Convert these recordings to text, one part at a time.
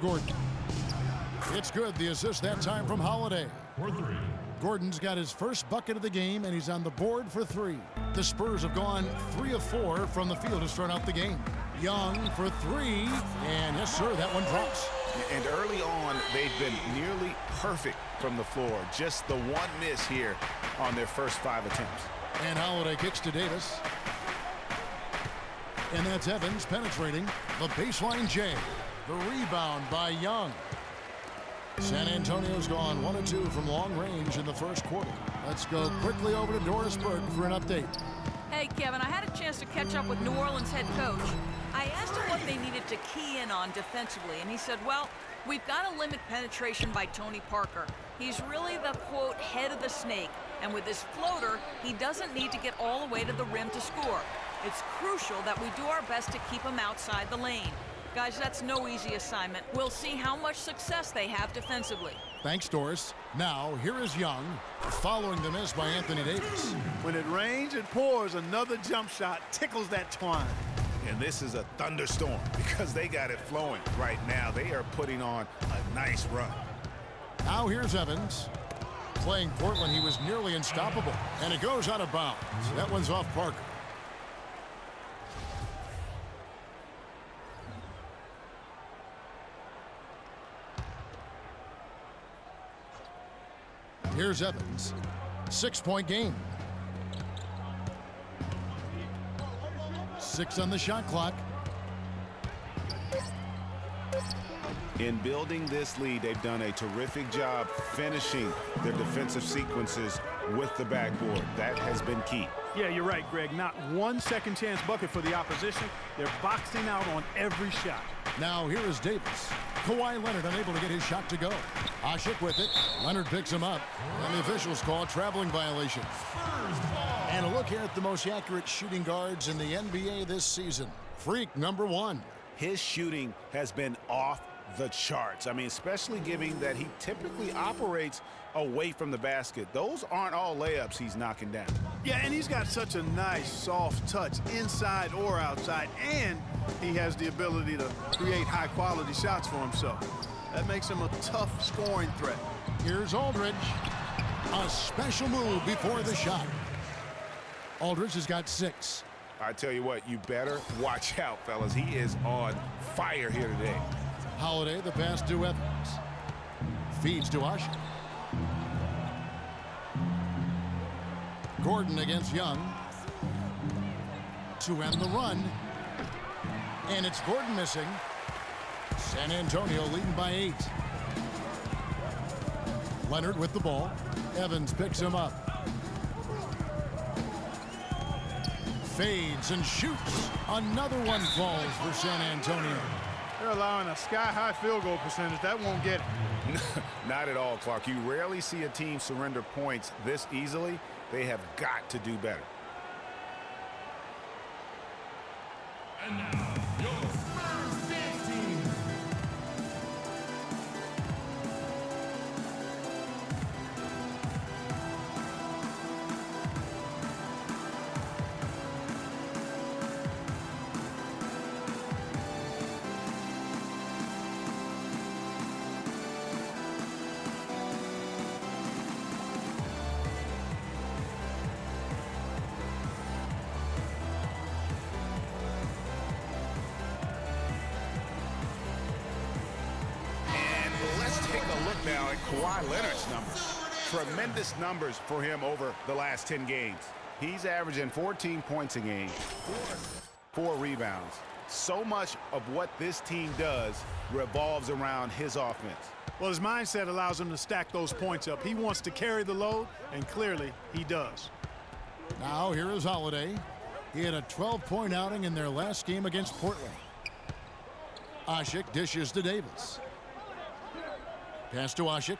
Gordon. It's good. The assist that time from Holiday. For three. Gordon's got his first bucket of the game, and he's on the board for 3. The Spurs have gone 3 of 4 from the field to start out the game. Young for 3, and yes, sir, that one drops. And early on, they've been nearly perfect from the floor. Just the one miss here on their first 5 attempts. And Holiday kicks to Davis. And that's Evans penetrating the baseline J. The rebound by Young. San Antonio's gone 1 of 2 from long range in the first quarter. Let's go quickly over to Doris Burke for an update. Hey, Kevin, I had a chance to catch up with New Orleans head coach. I asked him what they needed to key in on defensively, and he said, well, we've got to limit penetration by Tony Parker. He's really the, quote, head of the snake, and with his floater, he doesn't need to get all the way to the rim to score. It's crucial that we do our best to keep him outside the lane. Guys, that's no easy assignment. We'll see how much success they have defensively. Thanks, Doris. Now, here is Young, following the miss by Anthony Davis. When it rains, it pours. Another jump shot tickles that twine. And this is a thunderstorm because they got it flowing right now. They are putting on a nice run. Now here's Evans. Playing Portland, he was nearly unstoppable. And it goes out of bounds. That one's off Parker. Here's Evans. 6-point game. 6 on the shot clock. In building this lead, they've done a terrific job finishing their defensive sequences with the backboard. That has been key. Yeah, you're right, Greg. Not one second chance bucket for the opposition. They're boxing out on every shot. Now here is Davis. Kawhi Leonard unable to get his shot to go. Ashik with it. Leonard picks him up. And the officials call traveling violation. And a look here at the most accurate shooting guards in the NBA this season. Freak number 1. His shooting has been off the charts. I mean, especially given that he typically operates away from the basket. Those aren't all layups he's knocking down. Yeah, and he's got such a nice, soft touch inside or outside, and he has the ability to create high-quality shots for himself. That makes him a tough scoring threat. Here's Aldridge. A special move before the shot. Aldridge has got 6. I tell you what, you better watch out, fellas. He is on fire here today. Holiday, the pass to Evans. Feeds to Ashik. Gordon against Young. To end the run. And it's Gordon missing. San Antonio leading by 8. Leonard with the ball. Evans picks him up. Fades and shoots. Another one falls for San Antonio. They're allowing a sky-high field goal percentage. That won't get it. Not at all, Clark. You rarely see a team surrender points this easily. They have got to do better. And now, your Spurs dance team. Now at Kawhi Leonard's numbers. Tremendous numbers for him over the last 10 games. He's averaging 14 points a game, 4 rebounds. So much of what this team does revolves around his offense. Well, his mindset allows him to stack those points up. He wants to carry the load, and clearly he does. Now here is Holiday. He had a 12-point outing in their last game against Portland. Ashik dishes to Davis. Pass to Ashik.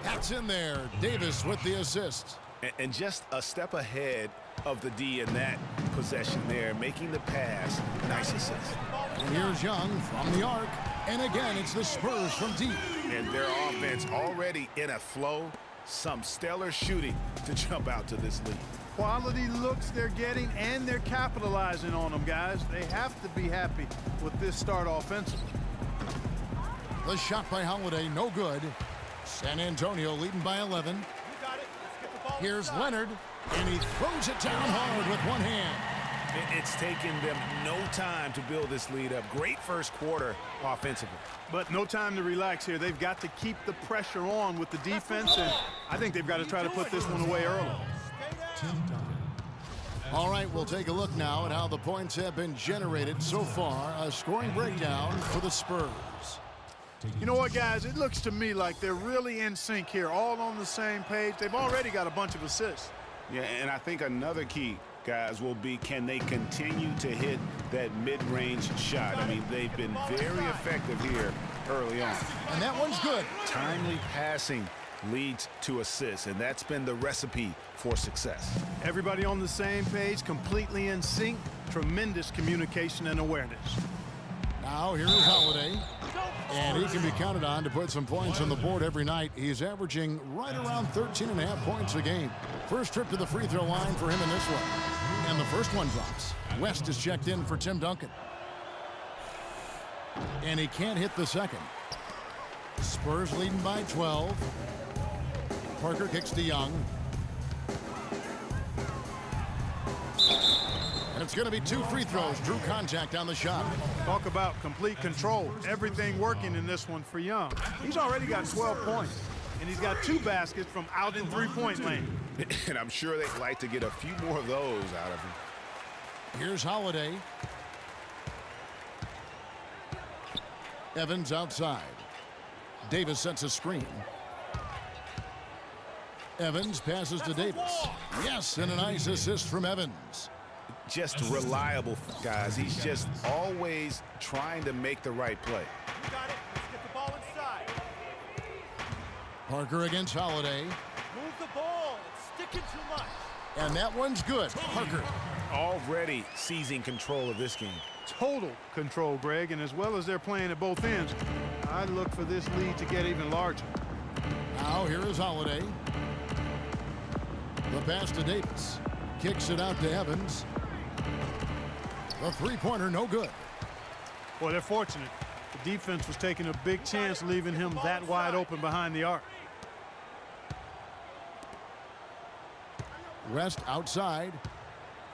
That's in there. Davis with the assist. And just a step ahead of the D in that possession there, making the pass. Nice assist. And here's Young from the arc. And again, it's the Spurs from deep. And their offense already in a flow. Some stellar shooting to jump out to this lead. Quality looks they're getting, and they're capitalizing on them, guys. They have to be happy with this start offensively. The shot by Holiday, no good. San Antonio leading by 11. Here's Leonard, and he throws it down hard with one hand. It's taken them no time to build this lead up. Great first quarter offensively. But no time to relax here. They've got to keep the pressure on with the defense, and I think they've got to try to put this one away early. All right, we'll take a look now at how the points have been generated so far. A scoring breakdown for the Spurs. You know what, guys? It looks to me like they're really in sync here, all on the same page. They've already got a bunch of assists. Yeah, and I think another key, guys, will be can they continue to hit that mid-range shot? I mean, they've been very effective here early on. And that one's good. Timely passing leads to assists, and that's been the recipe for success. Everybody on the same page, completely in sync. Tremendous communication and awareness. Now here is Holiday. And he can be counted on to put some points on the board every night. He's averaging right around 13.5 points a game. First trip to the free throw line for him in this one. And the first one drops. West is checked in for Tim Duncan. And he can't hit the second. Spurs leading by 12. Parker kicks to Young. And it's going to be 2 free throws. Drew contact on the shot. Talk about complete control. Everything working in this one for Young. He's already got 12 points, and he's got 2 baskets from out in three-point lane. And I'm sure they'd like to get a few more of those out of him. Here's Holiday. Evans outside. Davis sets a screen. Evans passes to Davis. Yes, and a nice assist from Evans. Just reliable, guys. He's just always trying to make the right play. You got it. Let's get the ball inside. Parker against Holiday. Move the ball. It's sticking too much. And that one's good. Parker. Already seizing control of this game. Total control, Greg, and as well as they're playing at both ends, I look for this lead to get even larger. Now here is Holiday. The pass to Davis. Kicks it out to Evans. The three-pointer, no good. Boy, they're fortunate. The defense was taking a big chance leaving him that wide open behind the arc. West outside.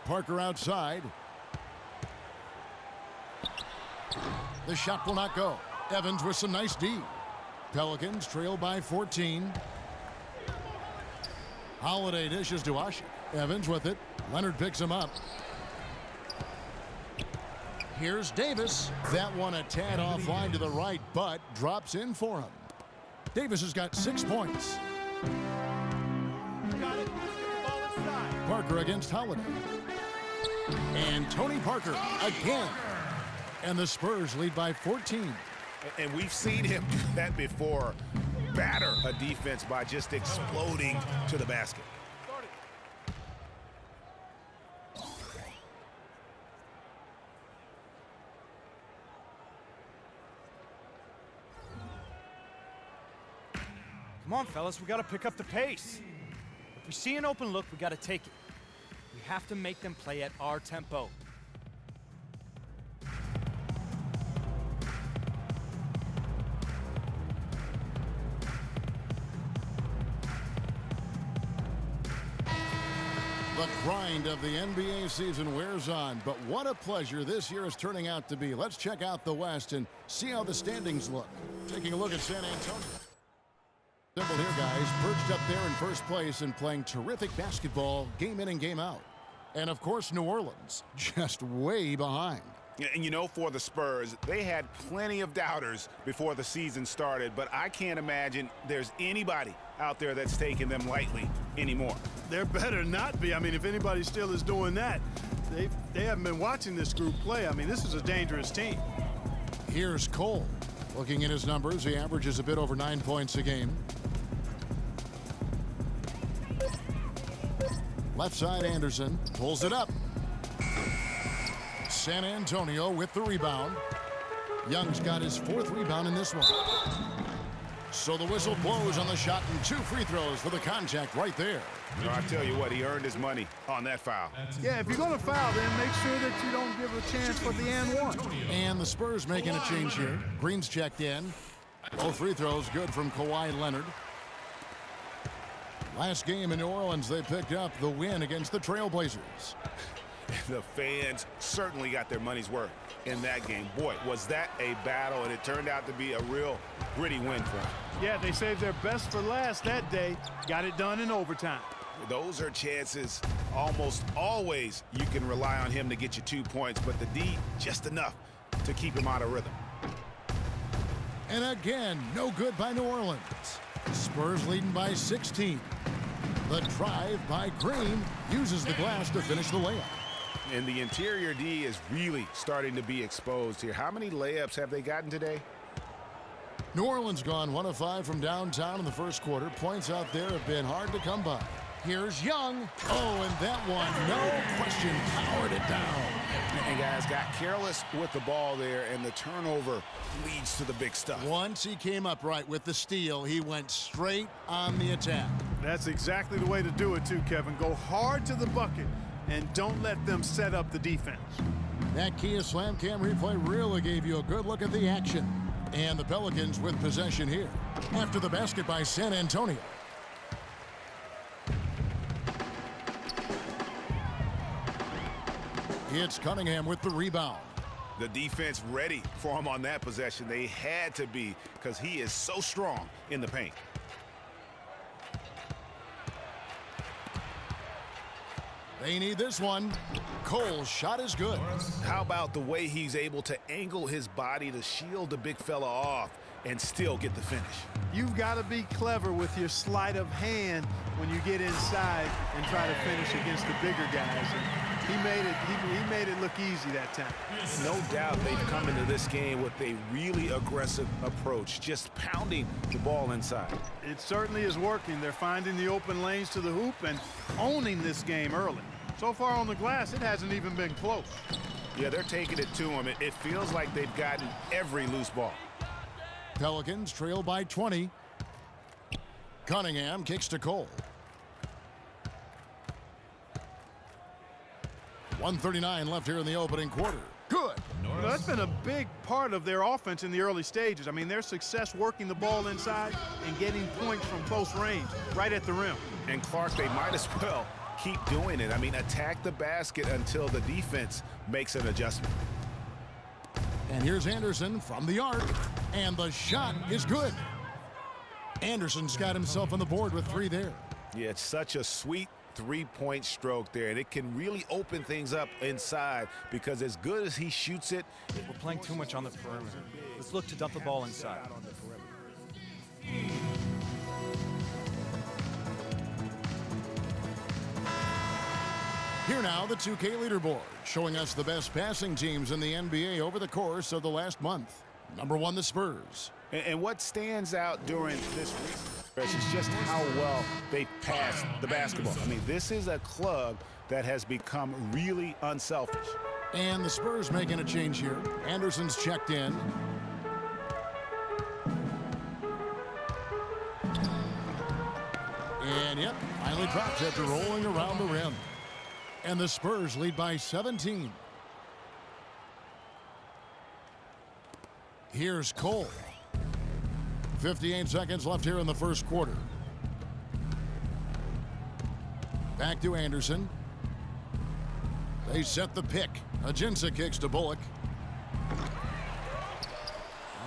Parker outside. The shot will not go. Evans with some nice D. Pelicans trail by 14. Holiday dishes to Ashik. Evans with it. Leonard picks him up. Here's Davis. That one a tad offline to the right, but drops in for him. Davis has got 6 points. Got it. Let's get the ball inside. Parker against Holiday. And Tony Parker again. And the Spurs lead by 14. And we've seen him do that before. Batter a defense by just exploding to the basket. Come on, fellas, we got to pick up the pace. If we see an open look, we got to take it. We have to make them play at our tempo. The grind of the NBA season wears on, but what a pleasure this year is turning out to be. Let's check out the West and see how the standings look. Taking a look at San Antonio. Simple here, guys. Perched up there in first place and playing terrific basketball game in and game out. And, of course, New Orleans just way behind. And, you know, for the Spurs, they had plenty of doubters before the season started, but I can't imagine there's anybody out there that's taking them lightly anymore. There better not be. I mean, if anybody still is doing that, they haven't been watching this group play. I mean, this is a dangerous team. Here's Cole. Looking at his numbers, he averages a bit over 9 points a game. Left side, Anderson pulls it up. San Antonio with the rebound. Young's got his 4th rebound in this one. So the whistle blows on the shot and 2 free throws for the contact right there. You know, I tell you what, he earned his money on that foul. Yeah, if you're going to foul, then make sure that you don't give a chance for the and one. And the Spurs making a change here. Green's checked in. Both free throws good from Kawhi Leonard. Last game in New Orleans, they picked up the win against the Trailblazers. The fans certainly got their money's worth in that game. Boy, was that a battle, and it turned out to be a real gritty win for them. Yeah, they saved their best for last that day. Got it done in overtime. Those are chances almost always you can rely on him to get you 2 points, but the D just enough to keep him out of rhythm. And again, no good by New Orleans. Spurs leading by 16. The drive by Green uses the glass to finish the layup. And the interior D is really starting to be exposed here. How many layups have they gotten today? New Orleans gone 1 of 5 from downtown in the first quarter. Points out there have been hard to come by. Here's Young. Oh, and that one, no question, powered it down. And guys got careless with the ball there, and the turnover leads to the big stuff. Once he came up right with the steal, he went straight on the attack. That's exactly the way to do it, too, Kevin. Go hard to the bucket and don't let them set up the defense. That Kia Slam Cam replay really gave you a good look at the action. And the Pelicans with possession here. After the basket by San Antonio. It's Cunningham with the rebound. The defense ready for him on that possession. They had to be, because he is so strong in the paint. They need this one. Cole's shot is good. How about the way he's able to angle his body to shield the big fella off and still get the finish? You've got to be clever with your sleight of hand when you get inside and try to finish against the bigger guys. And he made it look easy that time. No doubt they've come into this game with a really aggressive approach, just pounding the ball inside. It certainly is working. They're finding the open lanes to the hoop and owning this game early. So far on the glass, it hasn't even been close. Yeah, they're taking it to him. It feels like they've gotten every loose ball. Pelicans trail by 20. Cunningham kicks to Cole. 1:39 left here in the opening quarter. Good. Well, that's been a big part of their offense in the early stages. I mean, their success working the ball inside and getting points from close range, right at the rim. And Clark, they might as well keep doing it. I mean, attack the basket until the defense makes an adjustment. And here's Anderson from the arc, and the shot is good. Anderson's got himself on the board with 3 there. Yeah, it's such a sweet three-point stroke there, and it can really open things up inside, because as good as he shoots it, We're playing too much on the perimeter. Let's look to dump the ball inside. Here now, the 2K leaderboard, showing us the best passing teams in the NBA over the course of the last month. Number 1, the Spurs. and what stands out during this stretch is just how well they passed the basketball. I mean, this is a club that has become really unselfish. And the Spurs making a change here. Anderson's checked in. And yep, finally drops after rolling around the rim. And the Spurs lead by 17. Here's Cole. 58 seconds left here in the first quarter. Back to Anderson. They set the pick. Ajinça kicks to Bullock.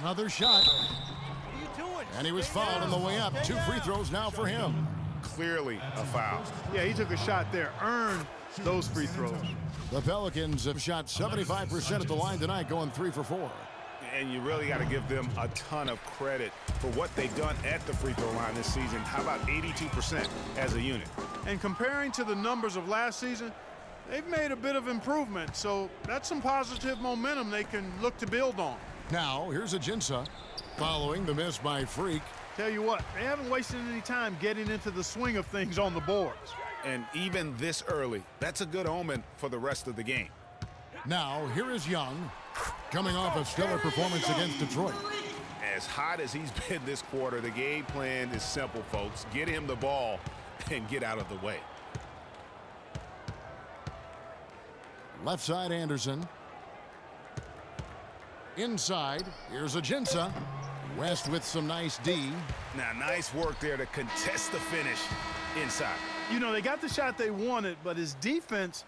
Another shot. And he was fouled on the way up. 2 free throws now for him. Clearly a foul. Yeah, he took a shot there, earned those free throws. The Pelicans have shot 75% at the line tonight, going 3 for 4. And you really got to give them a ton of credit for what they've done at the free throw line this season. How about 82% as a unit? And comparing to the numbers of last season, they've made a bit of improvement. So that's some positive momentum they can look to build on. Now, here's Ajinça following the miss by Freak. Tell you what, they haven't wasted any time getting into the swing of things on the boards. And even this early, that's a good omen for the rest of the game. Now, here is Young, coming off a stellar performance against Detroit. As hot as he's been this quarter, the game plan is simple, folks. Get him the ball and get out of the way. Left side, Anderson. Inside, here's Ajinça. West with some nice D. Now, nice work there to contest the finish inside. You know, they got the shot they wanted, but his defense,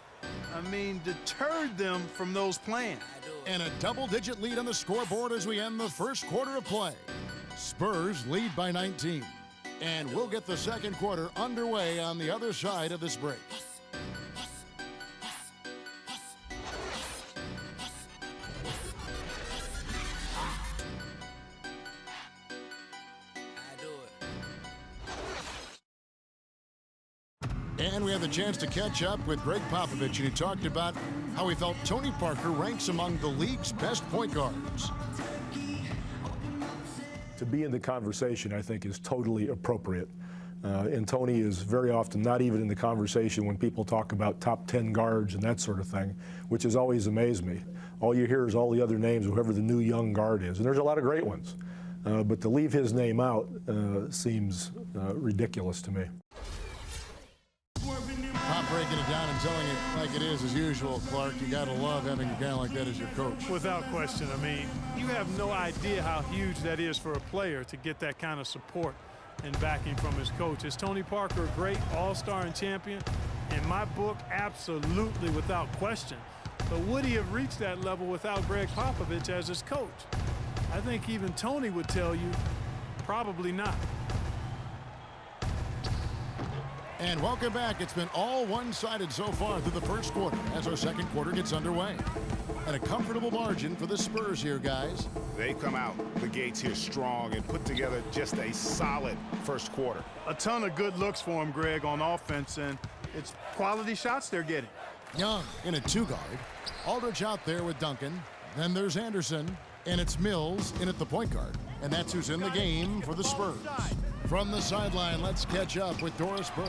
deterred them from those plans. And a double-digit lead on the scoreboard as we end the first quarter of play. Spurs lead by 19. And we'll get the second quarter underway on the other side of this break. And we have the chance to catch up with Greg Popovich, and he talked about how he felt Tony Parker ranks among the league's best point guards. To be in the conversation, I think, is totally appropriate. And Tony is very often not even in the conversation when people talk about top 10 guards and that sort of thing, which has always amazed me. All you hear is all the other names, whoever the new young guard is. And there's a lot of great ones. But to leave his name out seems ridiculous to me. Pop breaking it down and telling it like it is as usual, Clark. You got to love having a guy like that as your coach. Without question. You have no idea how huge that is for a player to get that kind of support and backing from his coach. Is Tony Parker a great all-star and champion? In my book, absolutely, without question. But would he have reached that level without Greg Popovich as his coach? I think even Tony would tell you, probably not. And welcome back. It's been all one-sided so far through the first quarter as our second quarter gets underway. And a comfortable margin for the Spurs here, guys. They come out the gates here strong and put together just a solid first quarter. A ton of good looks for him, Greg, on offense, and it's quality shots they're getting. Young in a two-guard. Aldridge out there with Duncan. Then there's Anderson, and it's Mills in at the point guard. And that's who's in the game for the Spurs. From the sideline, let's catch up with Doris Burke.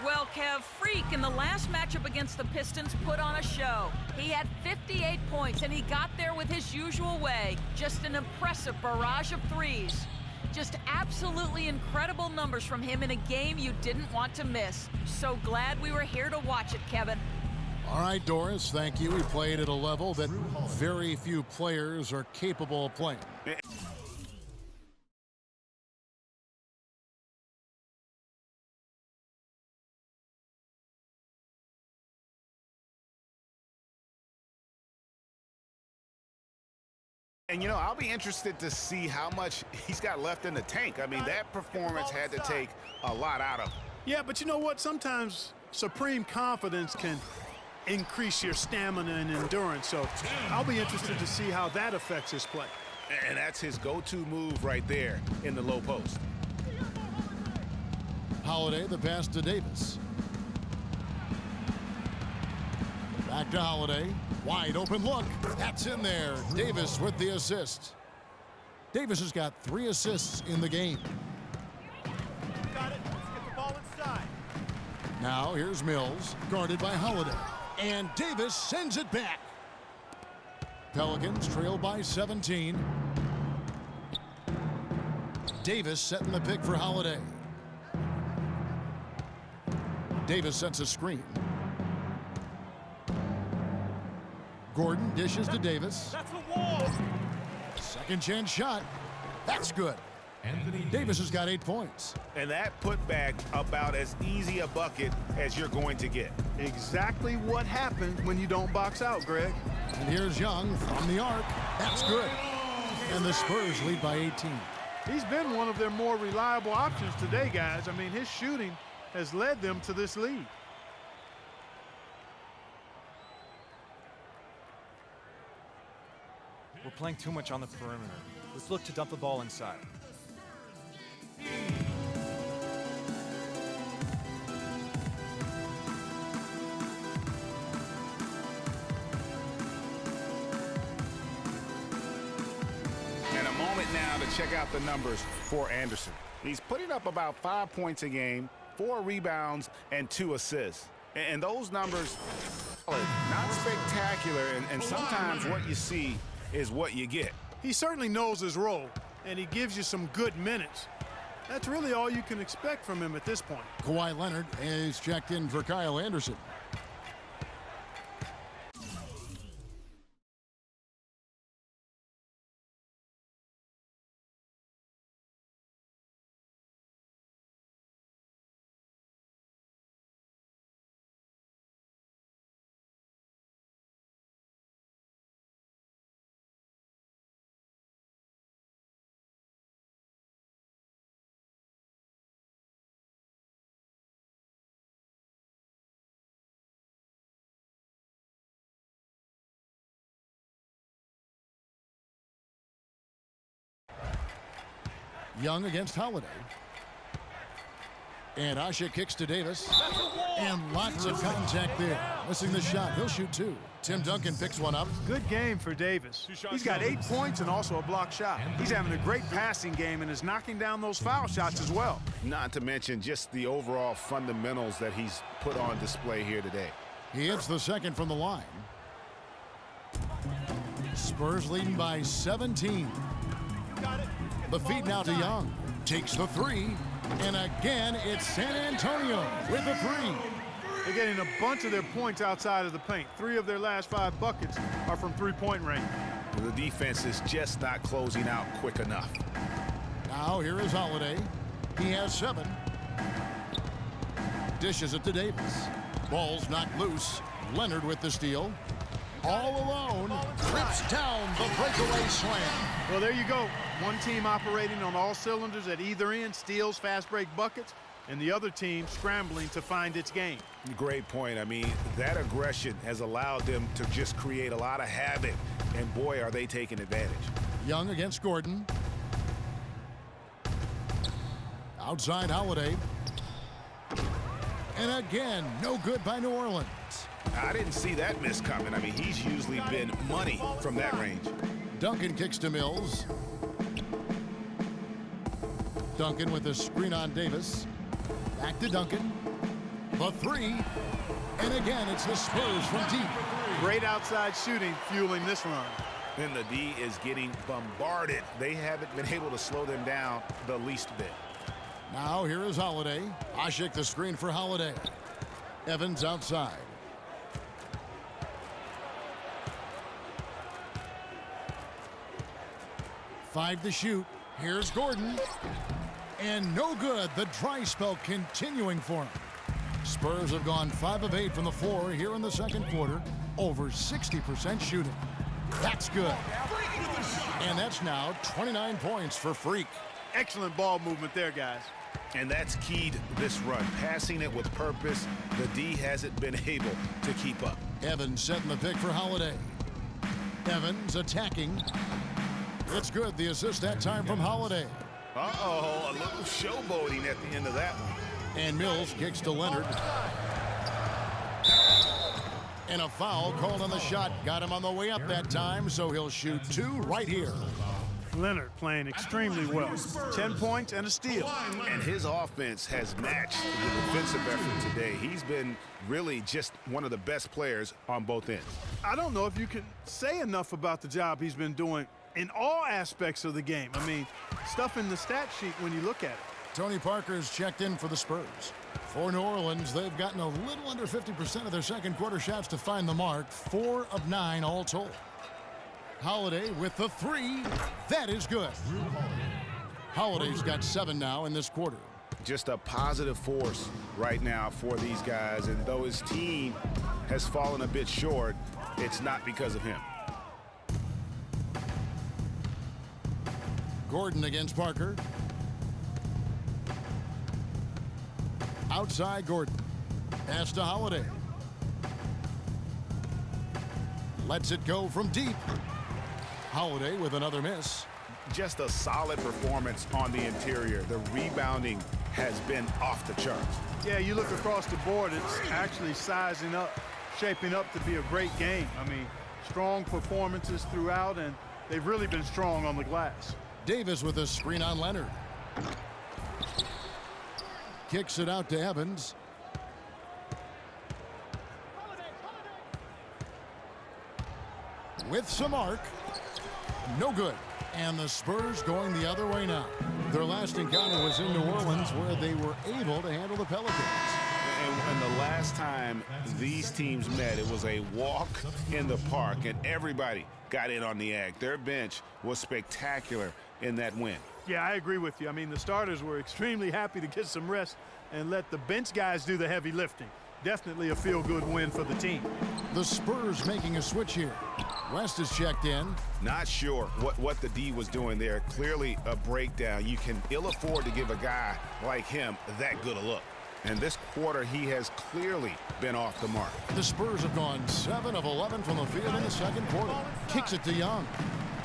Well, Kev, Freak in the last matchup against the Pistons put on a show. He had 58 points, and he got there with his usual way. Just an impressive barrage of threes. Just absolutely incredible numbers from him in a game you didn't want to miss. So glad we were here to watch it, Kevin. All right, Doris, thank you. We played at a level that very few players are capable of playing. And, I'll be interested to see how much he's got left in the tank. That performance had to take a lot out of him. Yeah, but you know what? Sometimes supreme confidence can increase your stamina and endurance. So I'll be interested to see how that affects his play. And that's his go-to move right there in the low post. Holiday, the pass to Davis. Back to Holiday. Wide open look. That's in there. Davis with the assist. Davis has got 3 assists in the game. Got it. Let's get the ball inside. Now here's Mills, guarded by Holiday. And Davis sends it back. Pelicans trail by 17. Davis setting the pick for Holiday. Davis sets a screen. Gordon dishes to Davis. That's a wall. Second chance shot. That's good. Davis has got 8 points. And that putback about as easy a bucket as you're going to get. Exactly what happens when you don't box out, Greg. And here's Young from the arc. That's good. And the Spurs lead by 18. He's been one of their more reliable options today, guys. His shooting has led them to this lead. We're playing too much on the perimeter. Let's look to dump the ball inside. And a moment now to check out the numbers for Anderson. He's putting up about 5 points a game, 4 rebounds, and 2 assists. And those numbers, not spectacular, and sometimes what you see is what you get. He certainly knows his role, and he gives you some good minutes. That's really all you can expect from him at this point. Kawhi Leonard is checked in for Kyle Anderson. Young against Holiday. And Asha kicks to Davis. And lots of contact there. Missing the shot. He'll shoot two. Tim Duncan picks one up. Good game for Davis. He's got 8 points and also a block shot. He's having a great passing game and is knocking down those foul shots as well. Not to mention just the overall fundamentals that he's put on display here today. He hits the second from the line. Spurs leading by 17. The feed now to Young. Takes the three. And again, it's San Antonio with the three. They're getting a bunch of their points outside of the paint. 3 of their last 5 buckets are from three-point range. The defense is just not closing out quick enough. Now here is Holiday. He has 7. Dishes it to Davis. Ball's knocked loose. Leonard with the steal. All alone. Trips down the breakaway slam. Well, there you go. One team operating on all cylinders at either end, steals, fast break buckets, and the other team scrambling to find its game. Great point. I mean, that aggression has allowed them to just create a lot of havoc, and boy, are they taking advantage. Young against Gordon. Outside Holiday. And again, no good by New Orleans. I didn't see that miss coming. I mean, he's usually been money from that range. Duncan kicks to Mills. Duncan with a screen on Davis. Back to Duncan. The three. And again, it's the Spurs from deep. Great outside shooting fueling this run. And the D is getting bombarded. They haven't been able to slow them down the least bit. Now here is Holiday. Asik the screen for Holiday. Evans outside. Five to shoot. Here's Gordon. And no good. The dry spell continuing for him. Spurs have gone 5 of 8 from the floor here in the second quarter. Over 60% shooting. That's good. And that's now 29 points for Freak. Excellent ball movement there, guys. And that's keyed this run. Passing it with purpose. The D hasn't been able to keep up. Evans setting the pick for Holiday. Evans attacking. It's good. The assist that time from Holiday. Uh-oh, a little showboating at the end of that one. And Mills kicks to Leonard. And a foul called on the shot. Got him on the way up that time, so he'll shoot 2 right here. Leonard playing extremely well. 10 points and a steal. And his offense has matched the defensive effort today. He's been really just one of the best players on both ends. I don't know if you can say enough about the job he's been doing in all aspects of the game. I mean, stuff in the stat sheet when you look at it. Tony Parker's checked in for the Spurs. For New Orleans, they've gotten a little under 50% of their second quarter shots to find the mark. 4 of 9 all told. Holiday with the 3. That is good. Holiday's got 7 now in this quarter. Just a positive force right now for these guys. And though his team has fallen a bit short, it's not because of him. Gordon against Parker. Outside Gordon. Pass to Holiday. Lets it go from deep. Holiday with another miss. Just a solid performance on the interior. The rebounding has been off the charts. Yeah, you look across the board, it's actually sizing up, shaping up to be a great game. I mean, strong performances throughout, and they've really been strong on the glass. Davis with a screen on Leonard. Kicks it out to Evans. With some arc. No good. And the Spurs going the other way now. Their last encounter was in New Orleans, where they were able to handle the Pelicans. And the last time these teams met, it was a walk in the park, and everybody got in on the act. Their bench was spectacular in that win. Yeah, I agree with you. I mean, the starters were extremely happy to get some rest and let the bench guys do the heavy lifting. Definitely a feel-good win for the team. The Spurs making a switch here. West is checked in. Not sure what the D was doing there. Clearly a breakdown. You can ill afford to give a guy like him that good a look. And this quarter, he has clearly been off the mark. The Spurs have gone 7 of 11 from the field in the second quarter. Kicks it to Young.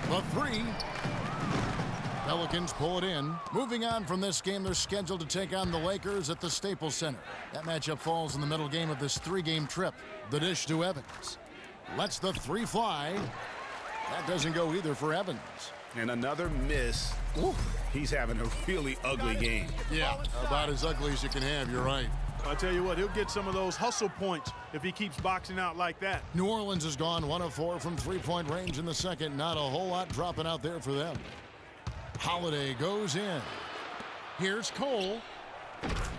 The 3. Pelicans pull it in. Moving on from this game, they're scheduled to take on the Lakers at the Staples Center. That matchup falls in the middle game of this 3-game trip. The dish to Evans. Lets the three fly. That doesn't go either for Evans. And another miss. Ooh, he's having a really ugly game. Yeah, about as ugly as you can have, you're right. I tell you what, he'll get some of those hustle points if he keeps boxing out like that. New Orleans has gone 1 of 4 from three-point range in the second. Not a whole lot dropping out there for them. Holiday goes in. Here's Cole.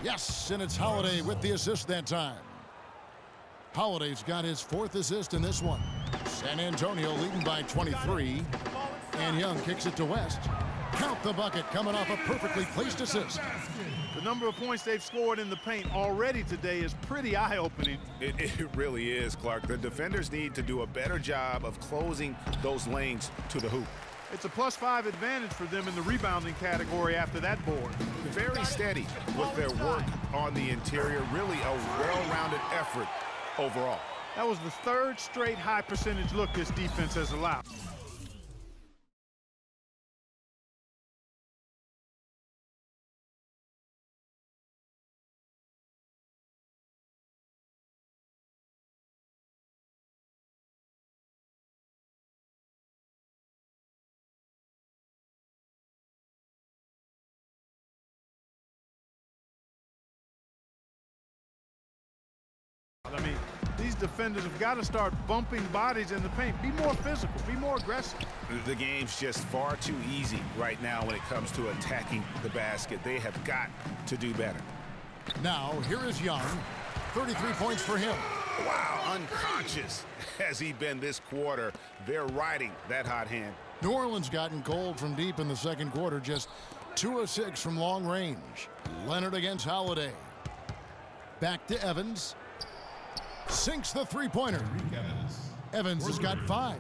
Yes, and it's Holiday with the assist that time. Holiday's got his 4th assist in this one. San Antonio leading by 23. And Young kicks it to West. Count the bucket coming off a perfectly placed assist. The number of points they've scored in the paint already today is pretty eye-opening. It really is, Clark. The defenders need to do a better job of closing those lanes to the hoop. It's a +5 advantage for them in the rebounding category after that board. Very steady with their work on the interior. Really a well-rounded effort overall. That was the 3rd straight high percentage look this defense has allowed. I mean, these defenders have got to start bumping bodies in the paint. Be more physical, be more aggressive. The game's just far too easy right now when it comes to attacking the basket. They have got to do better. Now, here is Young. 33 points for him. Wow, unconscious has he been this quarter. They're riding that hot hand. New Orleans gotten cold from deep in the second quarter. Just 2 of 6 from long range. Leonard against Holiday. Back to Evans. Sinks the three-pointer. Evans has got 5.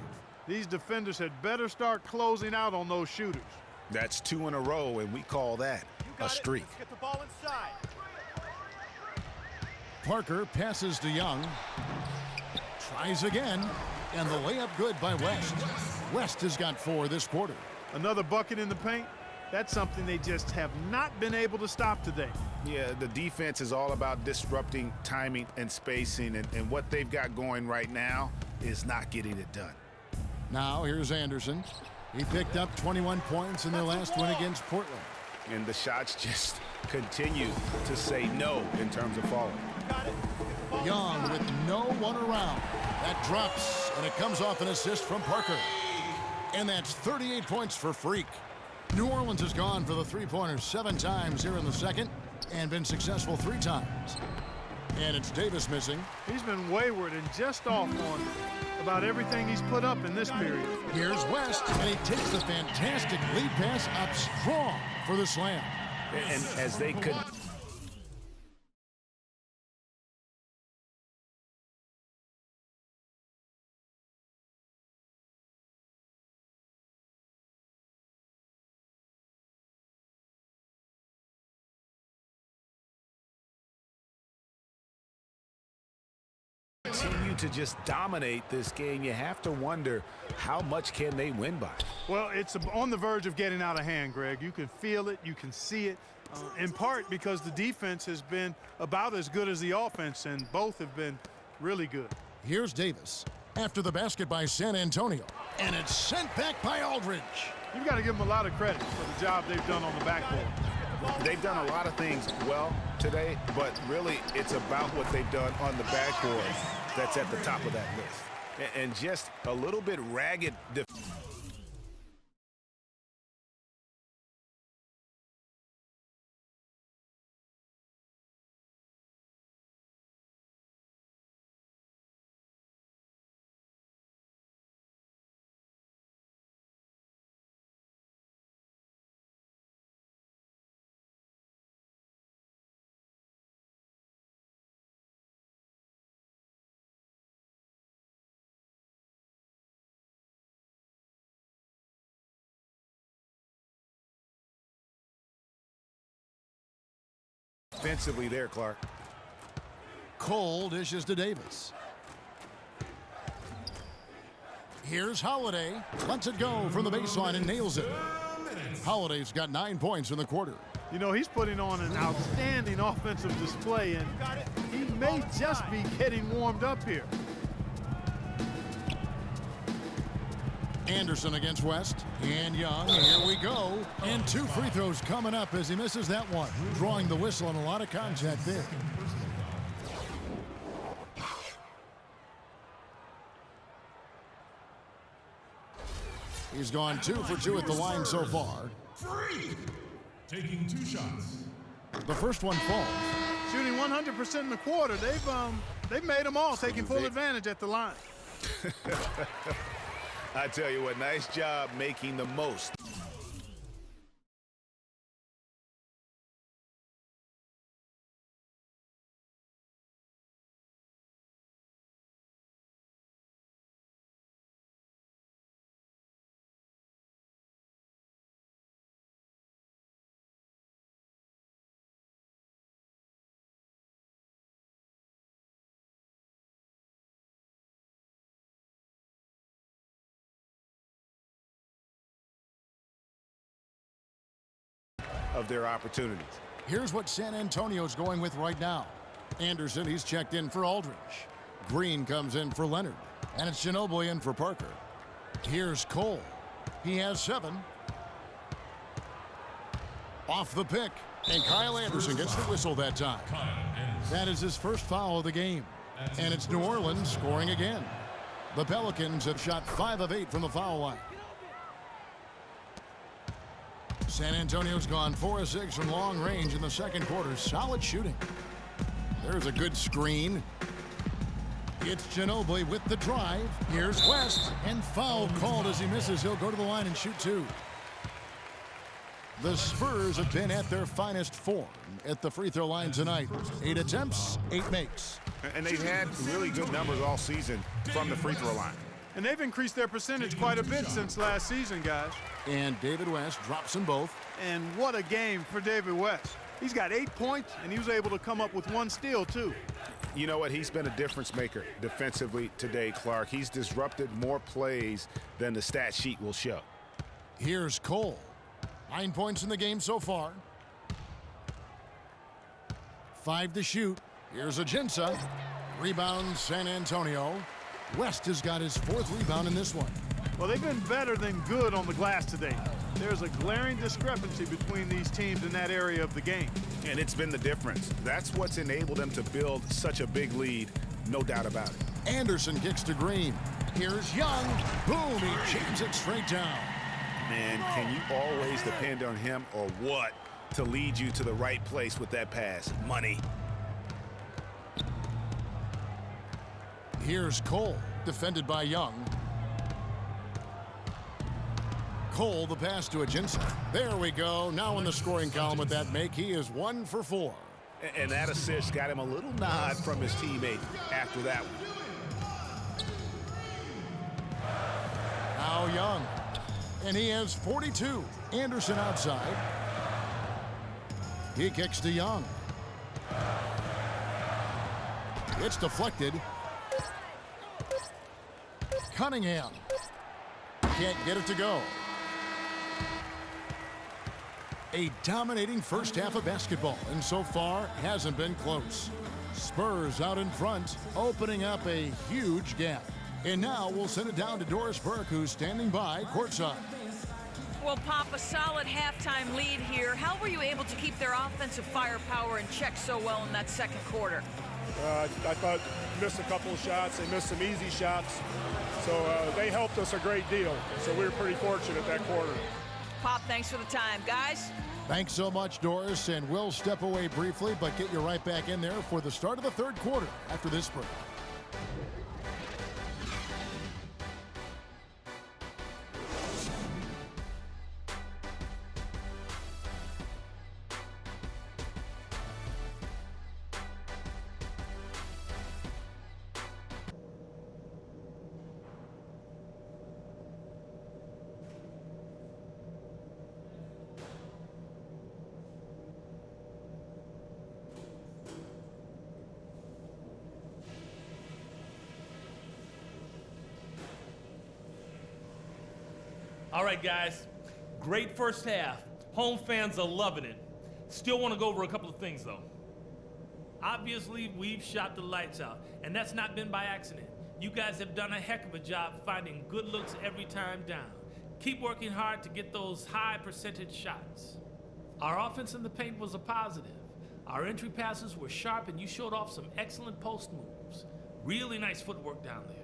These defenders had better start closing out on those shooters. That's 2 in a row, and we call that a streak. Let's get the ball inside. Parker passes to Young. Tries again. And the layup good by West. West has got 4 this quarter. Another bucket in the paint. That's something they just have not been able to stop today. Yeah, the defense is all about disrupting timing and spacing, and what they've got going right now is not getting it done. Now here's Anderson. He picked up 21 points in their last win against Portland. And the shots just continue to say no in terms of falling. Young with no one around. That drops, and it comes off an assist from Parker. And that's 38 points for Freak. New Orleans has gone for the three-pointer 7 times here in the second and been successful 3 times. And it's Davis missing. He's been wayward and just off on about everything he's put up in this period. Here's West, and he takes the fantastic lead pass up strong for the slam. And as they could... continue to just dominate this game, you have to wonder how much can they win by. Well, it's on the verge of getting out of hand, Greg. You can feel it, you can see it, in part because the defense has been about as good as the offense, and both have been really good. Here's Davis after the basket by San Antonio, and it's sent back by Aldridge. You've got to give them a lot of credit for the job they've done on the backboard. They've done a lot of things well today, but really it's about what they've done on the backboard that's at the top of that list. And just a little bit ragged. Defensively there, Clark. Cole dishes to Davis. Here's Holiday. Lets it go from the baseline and nails it. Holiday's got 9 points in the quarter. You know, he's putting on an outstanding offensive display, and he may just be getting warmed up here. Anderson against West. And Young, here we go. And 2 free throws coming up as he misses that one. Drawing the whistle and a lot of contact there. He's gone 2 for 2 at the line so far. Taking 2 shots. The first one falls. Shooting 100% in the quarter. They've made them all, taking full advantage at the line. I tell you what, nice job making the most. Of their opportunities. Here's what San Antonio's going with right now. Anderson, he's checked in for Aldridge. Green comes in for Leonard. And it's Ginobili in for Parker. Here's Cole. He has 7. Off the pick. And Kyle Anderson gets the whistle that time. That is his first foul of the game. And it's New Orleans scoring again. The Pelicans have shot 5 of 8 from the foul line. San Antonio's gone 4 of 6 from long range in the second quarter. Solid shooting. There's a good screen. It's Ginobili with the drive. Here's West. And foul called as he misses. He'll go to the line and shoot 2. The Spurs have been at their finest form at the free throw line tonight. 8 attempts, 8 makes. And they've had really good numbers all season from the free throw line. And they've increased their percentage quite a bit since last season, guys. And David West drops them both. And what a game for David West. He's got 8 points, and he was able to come up with 1 steal, too. You know what? He's been a difference maker defensively today, Clark. He's disrupted more plays than the stat sheet will show. Here's Cole. 9 points in the game so far. 5 to shoot. Here's Ajinça. Rebound San Antonio. West has got his 4th rebound in this one. Well, they've been better than good on the glass today. There's a glaring discrepancy between these teams in that area of the game. And it's been the difference. That's what's enabled them to build such a big lead, no doubt about it. Anderson kicks to Green. Here's Young. Boom, he jams it straight down. Man, can you always depend on him or what to lead you to the right place with that pass? Money. Here's Cole, defended by Young. Cole, the pass to Ajinça. There we go. Now in the scoring column with that make, he is 1 for 4. And that assist got him a little nod from his teammate after that one. Now Young. And he has 42. Anderson outside. He kicks to Young. It's deflected. Cunningham can't get it to go. A dominating first half of basketball, and so far hasn't been close. Spurs out in front, opening up a huge gap. And now we'll send it down to Doris Burke, who's standing by courtside. Well, Pop, a solid halftime lead here. How were you able to keep their offensive firepower in check so well in that second quarter? I thought missed a couple of shots. They missed some easy shots. So they helped us a great deal. So we were pretty fortunate that quarter. Pop, thanks for the time. Guys? Thanks so much, Doris, and we'll step away briefly, but get you right back in there for the start of the third quarter after this break. All right, guys, Great first half. Home fans are loving it. Still want to go over a couple of things, though. Obviously, we've shot the lights out, and that's not been by accident. You guys have done a heck of a job finding good looks every time down. Keep working hard to get those high percentage shots. Our offense in the paint was a positive. Our entry passes were sharp, and you showed off some excellent post moves. Really nice footwork down there.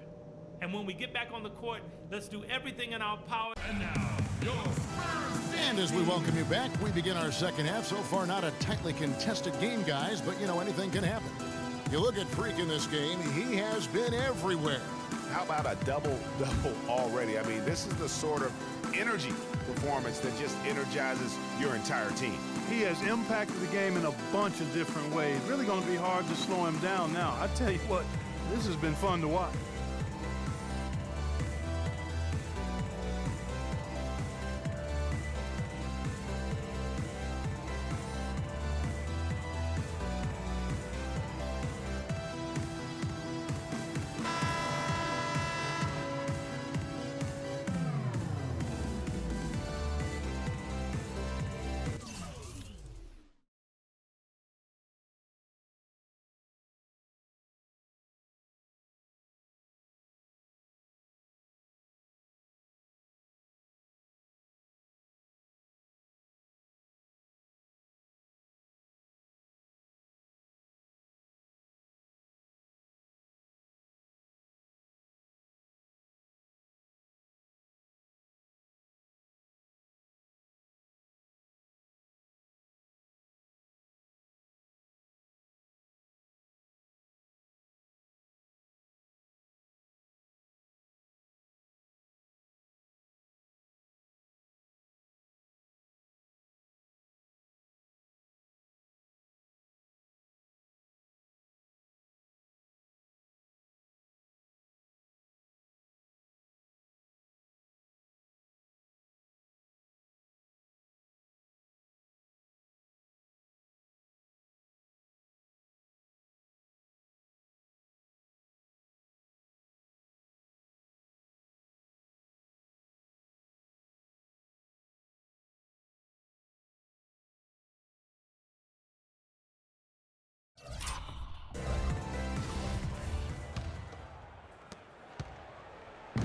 And when we get back on the court, let's do everything in our power. And now, your Spurs. And as we welcome you back, we begin our second half. So far, not a tightly contested game, guys, but, you know, anything can happen. You look at Freak in this game, he has been everywhere. How about a double-double already? I mean, this is the sort of energy performance that just energizes your entire team. He has impacted the game in a bunch of different ways. Really going to be hard to slow him down now. I tell you what, this has been fun to watch.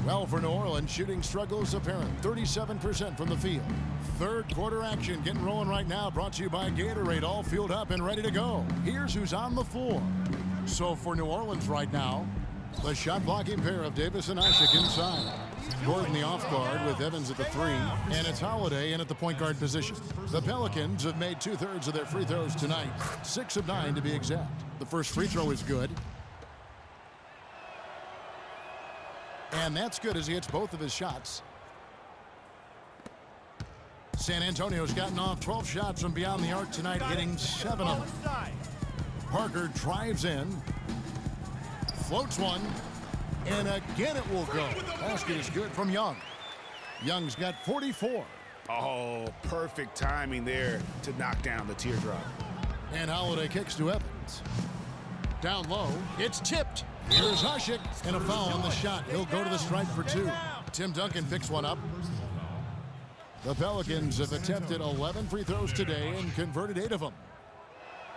Well, for New Orleans, shooting struggles apparent. 37% from the field. Third quarter action getting rolling right now. Brought to you by Gatorade. All fueled up and ready to go. Here's who's on the floor. So for New Orleans right now, the shot blocking pair of Davis and Ishak inside. Gordon the off guard with Evans at the 3. And it's Holiday in at the point guard position. The Pelicans have made 2/3 of their free throws tonight. 6 of 9 to be exact. The first free throw is good. And that's good as he hits both of his shots. San Antonio's gotten off 12 shots from beyond the arc tonight, hitting 7 of them. Parker drives in, floats one, and again it will go. Basket is good from Young. Young's got 44. Oh, perfect timing there to knock down the teardrop. And Holiday kicks to Evans. Down low, it's tipped. Here's Ishak, and a foul on the shot. He'll go to the stripe for 2. Tim Duncan picks one up. The Pelicans have attempted 11 free throws today and converted 8 of them.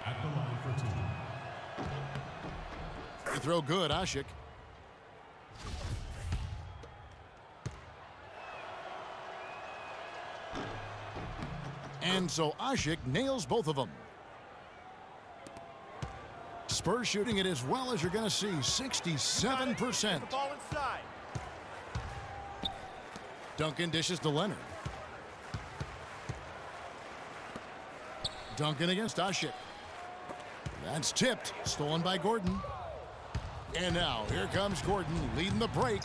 At the line for 2. Free throw good, Ishak. And so Ishak nails both of them. Spurs shooting it as well as you're going to see, 67%. Duncan dishes to Leonard. Duncan against Ishak. That's tipped, stolen by Gordon. And now here comes Gordon leading the break.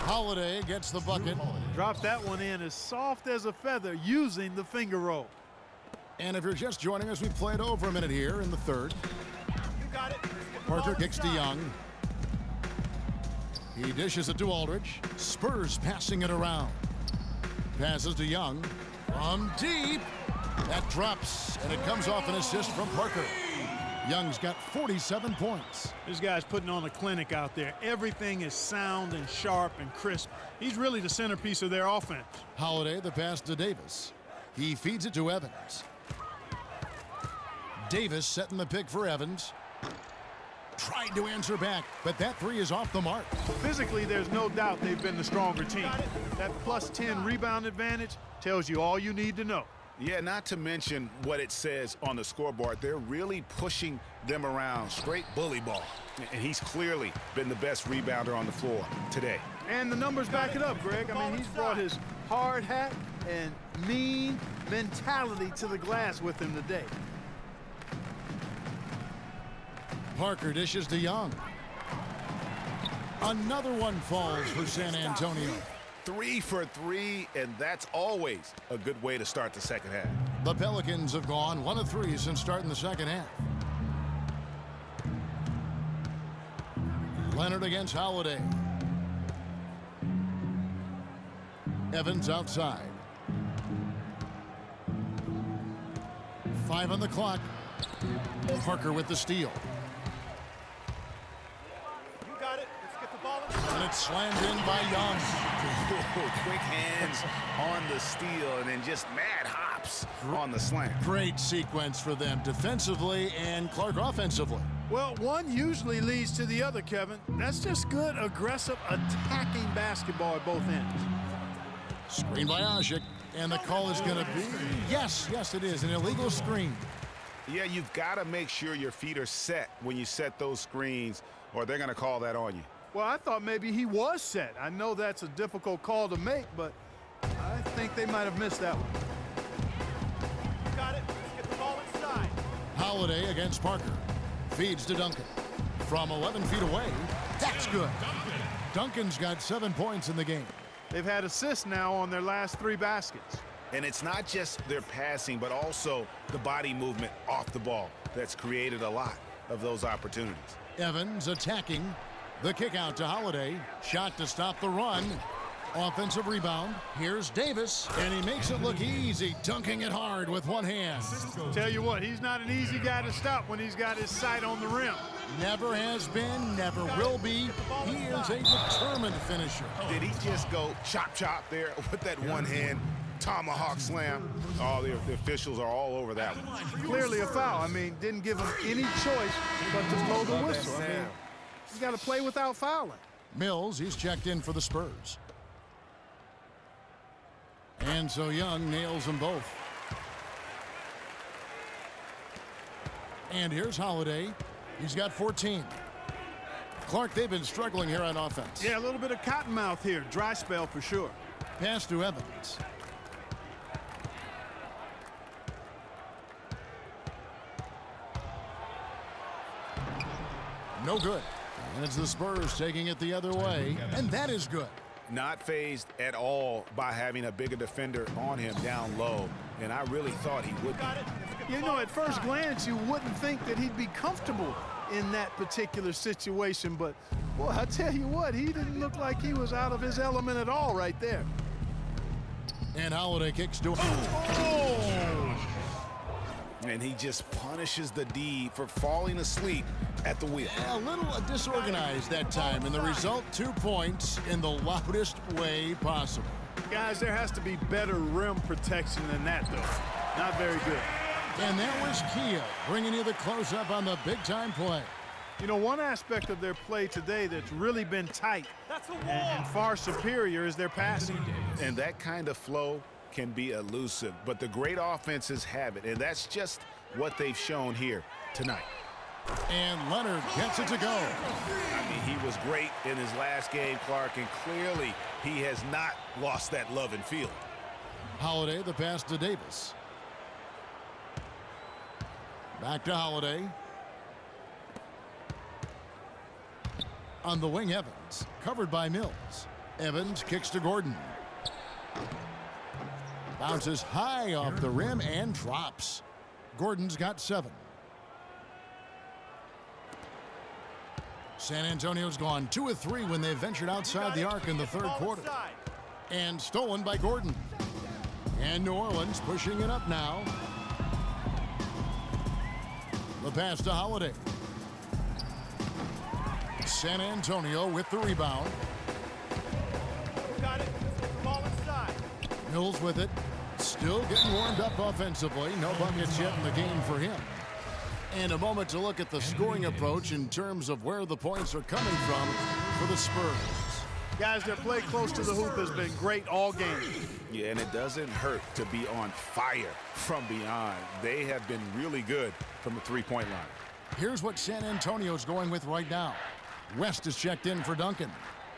Holiday gets the bucket. Drops that one in as soft as a feather using the finger roll. And if you're just joining us, we played over a minute here in the third. Parker kicks to Young. He dishes it to Aldridge. Spurs passing it around. Passes to Young. From deep. That drops, and it comes off an assist from Parker. Young's got 47 points. This guy's putting on a clinic out there. Everything is sound and sharp and crisp. He's really the centerpiece of their offense. Holiday, the pass to Davis. He feeds it to Evans. Davis setting the pick for Evans. Tried to answer back, but that three is off the mark. Physically, there's no doubt they've been the stronger team. That plus 10 rebound advantage tells you all you need to know. Yeah, not to mention what it says on the scoreboard. They're really pushing them around. Straight bully ball. And he's clearly been the best rebounder on the floor today. And the numbers back it up, Greg. I mean, he's brought his hard hat and mean mentality to the glass with him today. Parker dishes to Young. Another one falls for San Antonio. 3 for 3, and that's always a good way to start the second half. The Pelicans have gone 1 of 3 since starting the second half. Leonard against Holiday. Evans outside. 5 on the clock. Parker with the steal. You got it. Let's get the ball. And it's slammed in by Young. Quick hands on the steal, and then just mad hops on the slam. Great sequence for them defensively and Clark offensively. Well, one usually leads to the other, Kevin. That's just good, aggressive, attacking basketball at both ends. Screen by Ashik, and the call is going to be, yes, it is, an illegal screen. Yeah, you've got to make sure your feet are set when you set those screens, or they're going to call that on you. Well, I thought maybe he was set. I know that's a difficult call to make, but I think they might have missed that one. Got it. Let's get the ball inside. Holiday against Parker. Feeds to Duncan. From 11 feet away, that's good. Duncan's got 7 points in the game. They've had assists now on their last 3 baskets. And it's not just their passing, but also the body movement off the ball that's created a lot of those opportunities. Evans attacking. The kick out to Holiday. Shot to stop the run. Offensive rebound. Here's Davis, and he makes it look easy, dunking it hard with one hand. Tell you what, he's not an easy guy to stop when he's got his sight on the rim. Never has been, never will be. He is a determined finisher. Did he just go chop there with that one hand tomahawk slam? Oh, the officials are all over that one. Clearly a foul. I mean, didn't give him any choice but to blow the whistle. I mean, he's got to play without fouling. Mills, he's checked in for the Spurs. And so Young nails them both. And here's Holiday. He's got 14. Clark, they've been struggling here on offense. Yeah, a little bit of cottonmouth here. Dry spell for sure. Pass to Evans. No good. And it's the Spurs taking it the other way. And that is good. Not fazed at all by having a bigger defender on him down low. And I really thought he would be. You know, at first glance, you wouldn't think that he'd be comfortable in that particular situation. But, boy, I tell you what, he didn't look like he was out of his element at all right there. And Holiday kicks to And he just punishes the D for falling asleep at the wheel. A little disorganized that time, and the result, 2 points in the loudest way possible. Guys, there has to be better rim protection than that, though. Not very good. And that was Kia bringing you the close-up on the big-time play. You know, one aspect of their play today that's really been tight and far superior is their passing. And that kind of flow can be elusive, but the great offenses have it, and that's just what they've shown here tonight. And Leonard gets it to go. I mean, he was great in his last game, Clark, and clearly he has not lost that love and feeling. Holiday, the pass to Davis. Back to Holiday. On the wing, Evans, covered by Mills. Evans kicks to Gordon. Bounces high off the rim and drops. Gordon's got 7. San Antonio's gone 2 of 3 when they ventured outside the arc in the third quarter. And stolen by Gordon. And New Orleans pushing it up now. The pass to Holiday. San Antonio with the rebound. Got it. Ball inside. Mills with it. Still getting warmed up offensively. No buckets yet in the game for him. And a moment to look at the scoring approach in terms of where the points are coming from for the Spurs. Guys, their play close to the hoop has been great all game. Yeah, and it doesn't hurt to be on fire from beyond. They have been really good from the three-point line. Here's what San Antonio's going with right now. West is checked in for Duncan.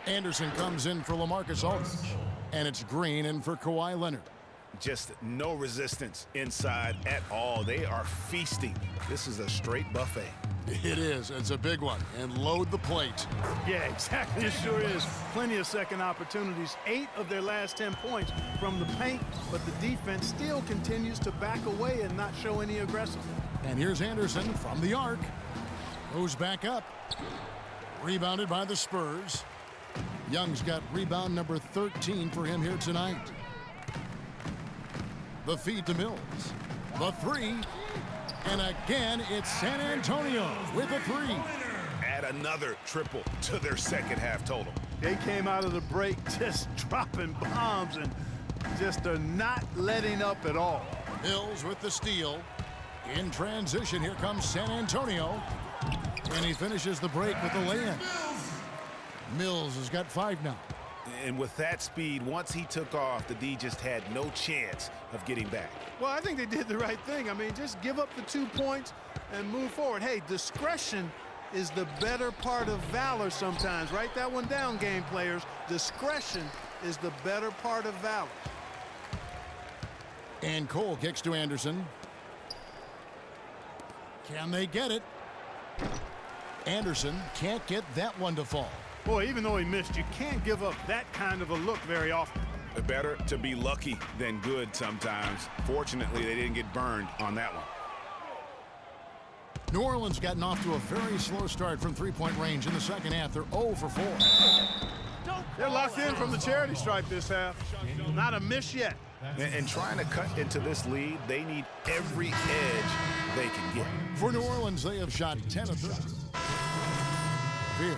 Anderson comes in for LaMarcus Aldridge. And it's Green in for Kawhi Leonard. Just no resistance inside at all. They are feasting. This is a straight buffet. It is. It's a big one. And load the plate. Yeah, exactly. It sure is. Plenty of second opportunities. 8 of their last 10 points from the paint, but the defense still continues to back away and not show any aggressiveness. And here's Anderson from the arc. Goes back up. Rebounded by the Spurs. Young's got rebound number 13 for him here tonight. The feed to Mills. The three. And again, it's San Antonio with a three. Add another triple to their second half total. They came out of the break just dropping bombs and just are not letting up at all. Mills with the steal. In transition, here comes San Antonio. And he finishes the break with the lay-in. Mills has got 5 now. And with that speed, once he took off, the D just had no chance of getting back. Well, I think they did the right thing. I mean, just give up the 2 points and move forward. Hey, discretion is the better part of valor sometimes. Write that one down, game players. Discretion is the better part of valor. And Cole kicks to Anderson. Can they get it? Anderson can't get that one to fall. Boy, even though he missed, you can't give up that kind of a look very often. Better to be lucky than good sometimes. Fortunately, they didn't get burned on that one. New Orleans gotten off to a very slow start from three-point range in the second half. They're 0 for 4. They're locked in from the charity stripe this half. Not a miss yet. And trying to cut into this lead, they need every edge they can get. For New Orleans, they have shot 10 of 30. Veer.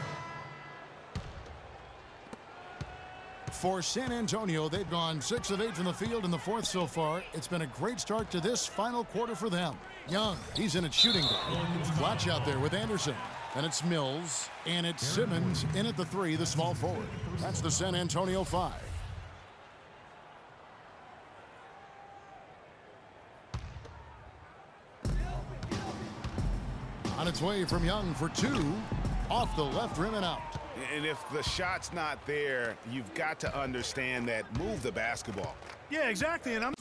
For San Antonio, they've gone 6 of 8 from the field in the fourth so far. It's been a great start to this final quarter for them. Young, he's in at shooting guard. Watch out there with Anderson. And it's Mills, and it's Simmons in at the 3, the small forward. That's the San Antonio 5. On its way from Young for 2, off the left rim and out. And if the shot's not there, you've got to understand that. Move the basketball. Yeah, exactly. And I'm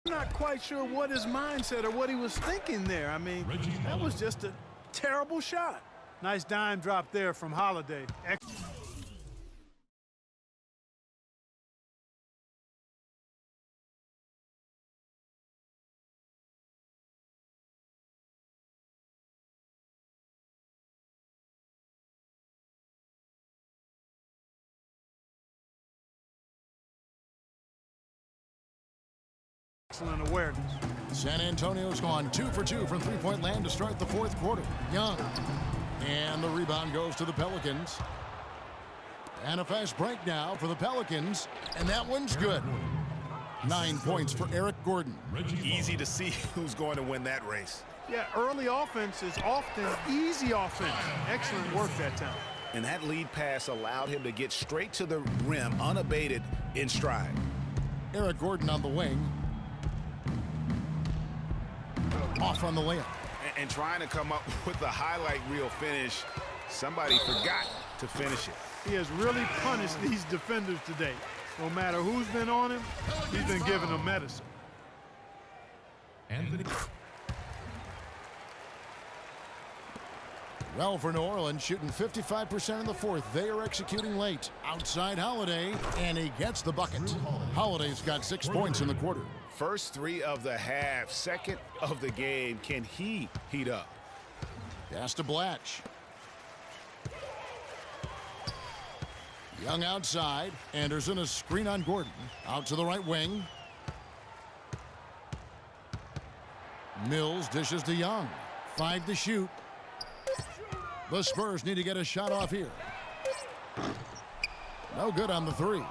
not quite sure what his mindset or what he was thinking there. I mean, that was just a terrible shot. Nice dime drop there from Holiday. Excellent awareness. San Antonio's gone 2 for 2 from three-point land to start the fourth quarter. Young. And the rebound goes to the Pelicans. And a fast break now for the Pelicans. And that one's good. 9 points for Eric Gordon. Easy to see who's going to win that race. Yeah, early offense is often easy offense. Excellent work that time. And that lead pass allowed him to get straight to the rim unabated in stride. Eric Gordon on the wing. Off on the layup. And trying to come up with the highlight reel finish. Somebody forgot to finish it. He has really punished these defenders today. No matter who's been on him, he's been giving them medicine. Well, for New Orleans, shooting 55% in the fourth. They are executing late. Outside Holiday, and he gets the bucket. Holiday's got 6 points in the quarter. First 3 of the half, second of the game. Can he heat up? Pass to Blatch. Young outside. Anderson a screen on Gordon. Out to the right wing. Mills dishes to Young. 5 to shoot. The Spurs need to get a shot off here. No good on the 3.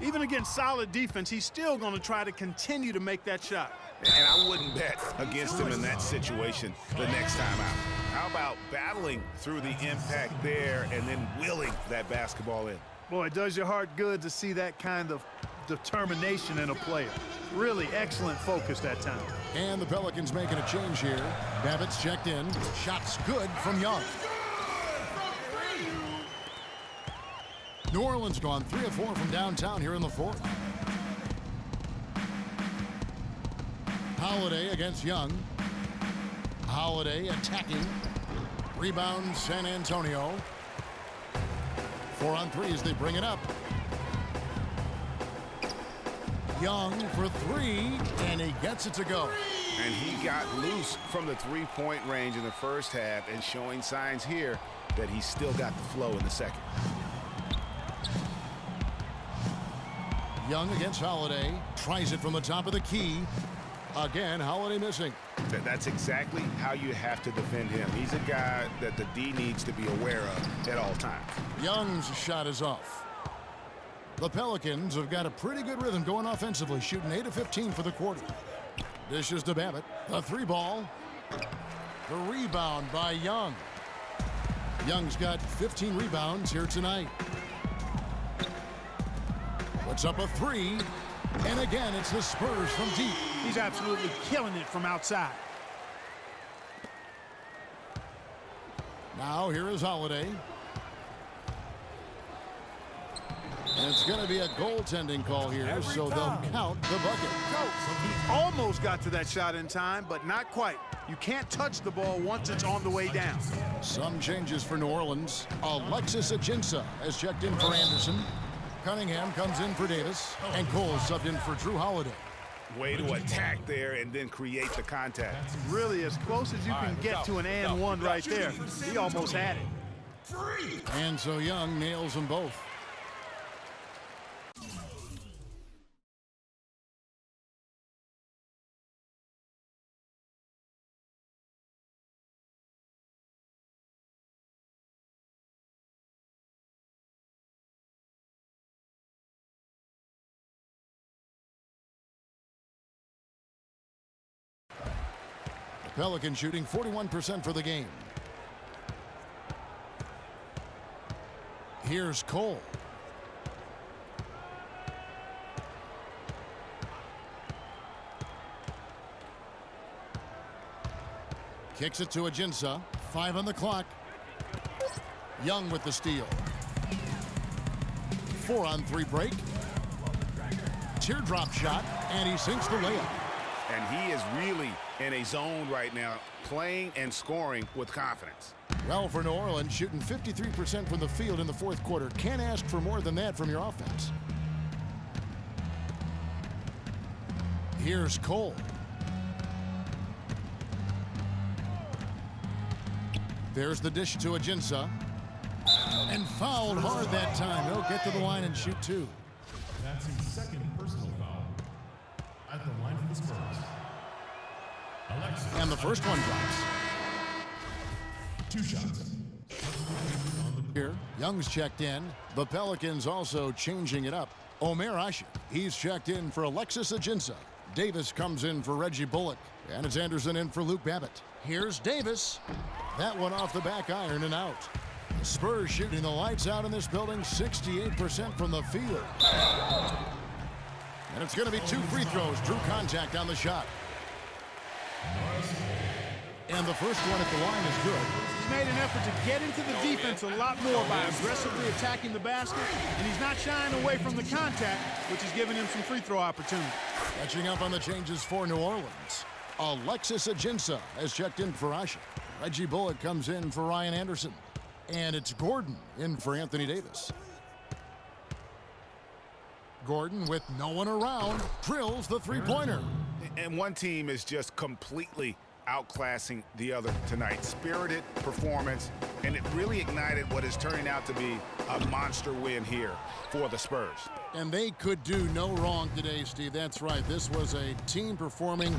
Even against solid defense, he's still going to try to continue to make that shot. And I wouldn't bet against him in that situation the next time out. How about battling through the impact there and then willing that basketball in? Boy, it does your heart good to see that kind of determination in a player. Really excellent focus that time. And the Pelicans making a change here. Babbitt's checked in. Shots good from Young. New Orleans gone 3 of 4 from downtown here in the 4th. Holiday against Young. Holiday attacking. Rebound San Antonio. 4 on 3 as they bring it up. Young for 3, and he gets it to go. And he got loose from the three-point range in the first half and showing signs here that he's still got the flow in the second. Young against Holiday. Tries it from the top of the key. Again, Holiday missing. That's exactly how you have to defend him. He's a guy that the D needs to be aware of at all times. Young's shot is off. The Pelicans have got a pretty good rhythm going offensively, shooting 8 of 15 for the quarter. Dishes to Babbitt. The 3 ball. The rebound by Young. Young's got 15 rebounds here tonight. Puts up a 3. And again, it's the Spurs from deep. He's absolutely killing it from outside. Now here is Holiday. And it's going to be a goaltending call here, so they'll count the bucket. He almost got to that shot in time, but not quite. You can't touch the ball once it's on the way down. Some changes for New Orleans. Alexis Ajinça has checked in for Anderson. Cunningham comes in for Davis, and Cole subbed in for Drew Holiday. Way to attack there and then create the contact. Really as close as you can get to an and one right there. He almost had it. And so Young nails them both. Pelicans shooting 41% for the game. Here's Cole. Kicks it to Ajinça. 5 on the clock. Young with the steal. 4 on 3 break. Teardrop shot, and he sinks the layup. And he is really in a zone right now, playing and scoring with confidence. Well, for New Orleans, shooting 53% from the field in the 4th quarter. Can't ask for more than that from your offense. Here's Cole. There's the dish to Ajinça. And fouled hard that time. He'll get to the line and shoot 2. That's his second personal foul. At the line for the Spurs. Alexis. And the first one drops. 2 shots. Here, Young's checked in. The Pelicans also changing it up. Omer Asik, he's checked in for Alexis Ajinça. Davis comes in for Reggie Bullock. And it's Anderson in for Luke Babbitt. Here's Davis. That one off the back iron and out. The Spurs shooting the lights out in this building, 68% from the field. And it's going to be 2 free throws. Drew contact on the shot. And the first one at the line is good. He's made an effort to get into the defense a lot more by aggressively attacking the basket, and he's not shying away from the contact, which is giving him some free throw opportunity. Catching up on the changes for New Orleans. Alexis Ajinça has checked in for Asik. Reggie Bullock comes in for Ryan Anderson. And it's Gordon in for Anthony Davis. Gordon, with no one around, drills the three-pointer. And one team is just completely outclassing the other tonight. Spirited performance, and it really ignited what is turning out to be a monster win here for the Spurs. And they could do no wrong today, Steve. That's right. This was a team performing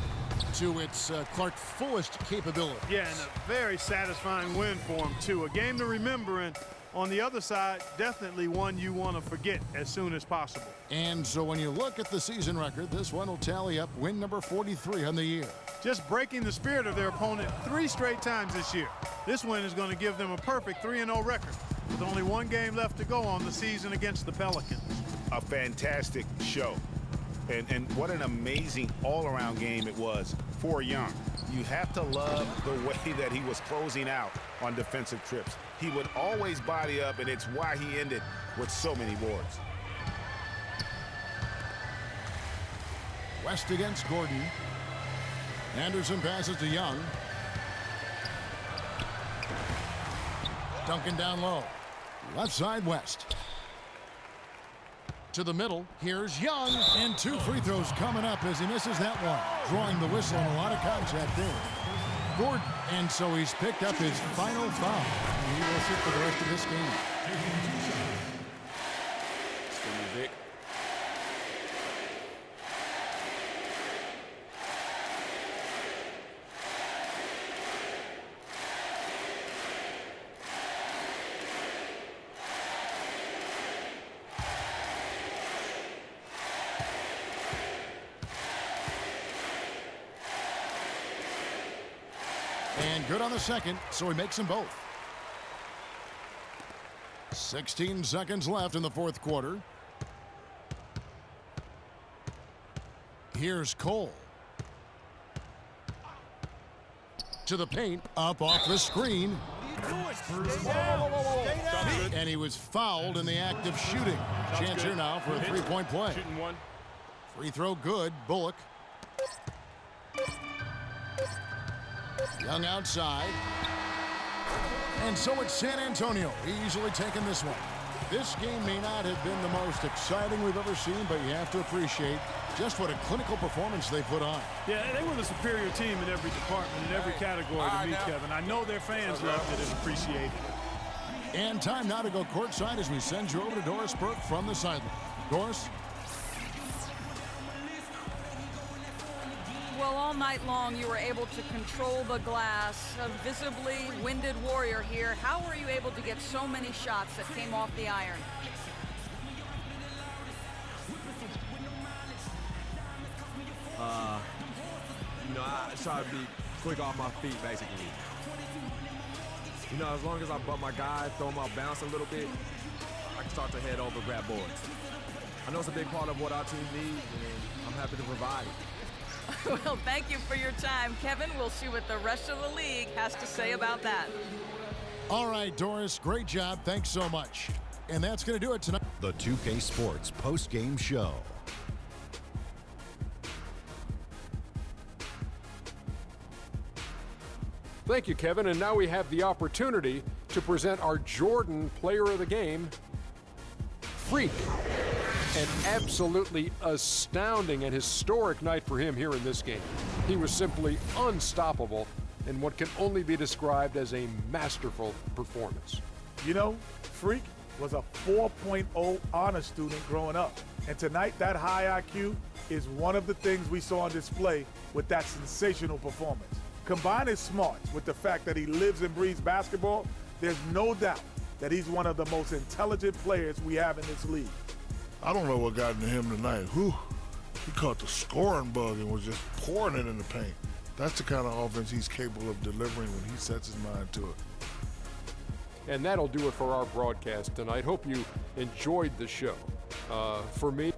to its Clark fullest capability. Yeah, and a very satisfying win for him, too. A game to remember, and on the other side, definitely one you want to forget as soon as possible. And so when you look at the season record, this one will tally up win number 43 on the year. Just breaking the spirit of their opponent 3 straight times this year. This win is going to give them a perfect 3-0 record with only 1 game left to go on the season against the Pelicans. A fantastic show. And what an amazing all-around game it was for Young. You have to love the way that he was closing out on defensive trips. He would always body up, and it's why he ended with so many boards. West against Gordon. Anderson passes to Young. Duncan down low. Left side, West. To the middle, here's Young, and 2 free throws coming up as he misses that one. Drawing the whistle and a lot of contact there. Gordon, and so he's picked up his final foul. And he will sit for the rest of this game. Vic. And good on the second, so he makes them both. 16 seconds left in the fourth quarter. Here's Cole. To the paint, up off the screen. And he was fouled in the act of shooting. Chance here now for a 3-point play. Shooting one. Free throw good, Bullock. Young outside. And so it's San Antonio easily taking this one. This game may not have been the most exciting we've ever seen, but you have to appreciate just what a clinical performance they put on. Yeah, they were the superior team in every department, in every category to me, Kevin. I know their fans loved it and appreciated it. And time now to go courtside as we send you over to Doris Burke from the sideline. Doris? Well, all night long you were able to control the glass. A visibly winded warrior here. How were you able to get so many shots that came off the iron? I try to be quick off my feet, basically. As long as I bump my guy, throw him off bounce a little bit, I can start to head over, grab boards. I know it's a big part of what our team needs, and I'm happy to provide it. Well, thank you for your time, Kevin. We'll see what the rest of the league has to say about that. All right, Doris, great job. Thanks so much. And that's going to do it tonight. The 2K Sports post-game show. Thank you, Kevin. And now we have the opportunity to present our Jordan Player of the Game, Freak. An absolutely astounding and historic night for him here in this game. He was simply unstoppable in what can only be described as a masterful performance. Freak was a 4.0 honor student growing up. And tonight, that high IQ is one of the things we saw on display with that sensational performance. Combine his smarts with the fact that he lives and breathes basketball, there's no doubt that he's one of the most intelligent players we have in this league. I don't know what got into him tonight. He caught the scoring bug and was just pouring it in the paint. That's the kind of offense he's capable of delivering when he sets his mind to it. And that'll do it for our broadcast tonight. Hope you enjoyed the show. For me,